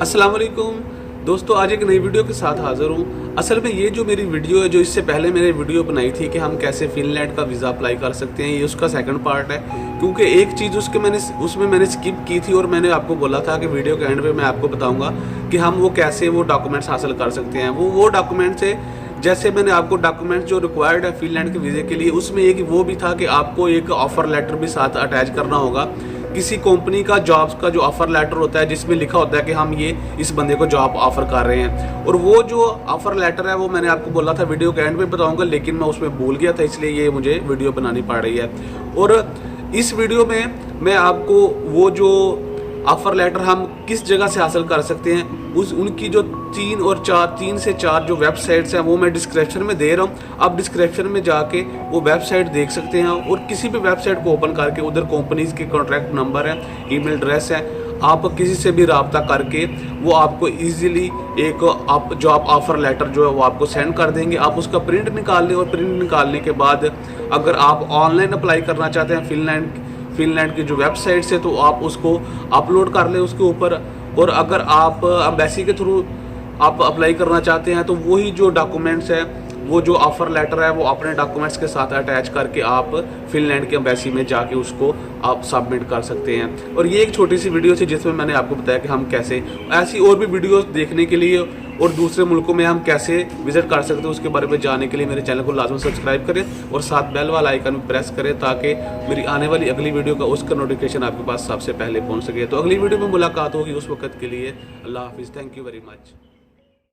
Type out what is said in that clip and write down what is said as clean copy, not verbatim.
अस्सलाम वालेकुम दोस्तों, आज एक नई वीडियो के साथ हाजिर हूँ। असल में ये जो मेरी वीडियो है, जो इससे पहले मैंने वीडियो बनाई थी कि हम कैसे फिनलैंड का वीज़ा अप्लाई कर सकते हैं, ये उसका सेकंड पार्ट है। क्योंकि एक चीज़ उसमें मैंने स्किप की थी और मैंने आपको बोला था कि वीडियो के एंड पे मैं आपको बताऊंगा कि हम वो कैसे वो डॉक्यूमेंट्स हासिल कर सकते हैं। वो डॉक्यूमेंट्स है, जैसे मैंने आपको डॉक्यूमेंट्स जो रिक्वायर्ड है फिनलैंड के वीज़े के लिए, उसमें एक वो भी था कि आपको एक ऑफर लेटर भी साथ अटैच करना होगा। किसी कंपनी का जॉब्स का जो ऑफर लेटर होता है जिसमें लिखा होता है कि हम ये इस बंदे को जॉब ऑफर कर रहे हैं, और वो जो ऑफर लेटर है वो मैंने आपको बोला था वीडियो के एंड में बताऊंगा, लेकिन मैं उसमें भूल गया था, इसलिए ये मुझे वीडियो बनानी पड़ रही है। और इस वीडियो में मैं आपको वो जो ऑफर लेटर हम किस जगह से हासिल कर सकते हैं उनकी जो 3 से 4 जो वेबसाइट्स हैं वो मैं डिस्क्रिप्शन में दे रहा हूँ। आप डिस्क्रिप्शन में जाके वो वेबसाइट देख सकते हैं और किसी भी वेबसाइट को ओपन करके उधर कंपनीज के कॉन्टैक्ट नंबर है, ईमेल एड्रेस है, आप किसी से भी रब्ता करके वो आपको इजीली एक जॉब ऑफर लेटर जो है वो आपको सेंड कर देंगे। आप उसका प्रिंट निकाल लें और प्रिंट निकालने के बाद अगर आप ऑनलाइन अप्लाई करना चाहते हैं फिनलैंड की जो वेबसाइट से, तो आप उसको अपलोड कर लें उसके ऊपर। और अगर आप एम्बेसी के थ्रू आप अप्लाई करना चाहते हैं तो वही जो डॉक्यूमेंट्स है, वो जो ऑफर लेटर है, वो अपने डॉक्यूमेंट्स के साथ अटैच करके आप फिनलैंड के एम्बेसी में जाके उसको आप सबमिट कर सकते हैं। और ये एक छोटी सी वीडियो थी जिसमें मैंने आपको बताया कि हम कैसे ऐसी और भी वीडियोस देखने के लिए और दूसरे मुल्कों में हम कैसे विजिट कर सकते हैं उसके बारे में जानने के लिए मेरे चैनल को लाजमी सब्सक्राइब करें और साथ बेल वाला आइकन प्रेस करें ताकि मेरी आने वाली अगली वीडियो का उसका नोटिफिकेशन आपके पास सबसे पहले पहुंच सके। तो अगली वीडियो में मुलाकात होगी, उस वक्त के लिए अल्लाह हाफिज़। Thank you very much.